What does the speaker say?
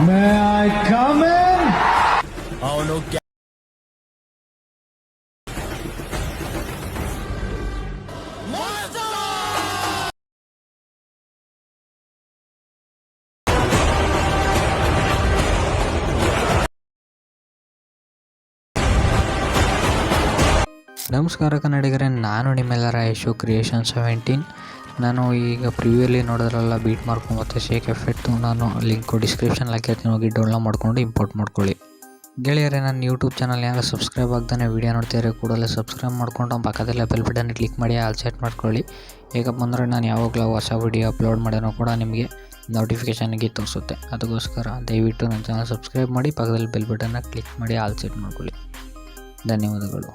May I come in? ಅವನು ನಮಸ್ಕಾರ ಕನ್ನಡಿಗರೇ, ನಾನು ನಿಮ್ಮೆಲ್ಲರ ಯಶು ಕ್ರಿಯೇಷನ್ 17. ನಾನು ಈಗ ಪ್ರಿವ್ಯೂಲಿ ನೋಡೋದ್ರಲ್ಲ ಬೀಟ್ ಮಾರ್ಕು ಮತ್ತು ಶೇಕ್ ಎಫೆಕ್ಟು ನಾನು ಲಿಂಕು ಡಿಸ್ಕ್ರಿಪ್ಷನ್ ಹಾಕಿರ್ತೀನಿ, ಹೋಗಿ ಡೌನ್ಲೋಡ್ ಮಾಡ್ಕೊಂಡು ಇಂಪೋರ್ಟ್ ಮಾಡ್ಕೊಳ್ಳಿ. ಗೆಳೆಯರೇ, ನನ್ನ ಯೂಟ್ಯೂಬ್ ಚಾನಲ್ ಯಾರು ಸಬ್ಸ್ಕ್ರೈಬ್ ಆಗ್ತಾನೆ ವೀಡಿಯೋ ನೋಡ್ತಿದ್ರೆ ಕೂಡಲೇ ಸಬ್ಸ್ಕ್ರೈಬ್ ಮಾಡ್ಕೊಂಡು ಪಕ್ಕದಲ್ಲೇ ಬೆಲ್ ಬಟನ್ ಕ್ಲಿಕ್ ಮಾಡಿ ಆಲ್ ಸೆಟ್ ಮಾಡ್ಕೊಳ್ಳಿ. ಹೇಗಪ್ಪ ಅಂದರೆ ನಾನು ಯಾವಾಗಲೂ ಹೊಸ ವೀಡಿಯೋ ಅಪ್ಲೋಡ್ ಮಾಡಿರೋ ಕೂಡ ನಿಮಗೆ ನೋಟಿಫಿಕೇಷನ್ಗೆ ತೋರಿಸುತ್ತೆ. ಅದಕ್ಕೋಸ್ಕರ ದಯವಿಟ್ಟು ನನ್ನ ಚಾನಲ್ ಸಬ್ಸ್ಕ್ರೈಬ್ ಮಾಡಿ, ಪಕ್ಕದಲ್ಲಿ ಬೆಲ್ ಬಟನ್ನ ಕ್ಲಿಕ್ ಮಾಡಿ ಆಲ್ ಸೆಟ್ ಮಾಡ್ಕೊಳ್ಳಿ. ಧನ್ಯವಾದಗಳು.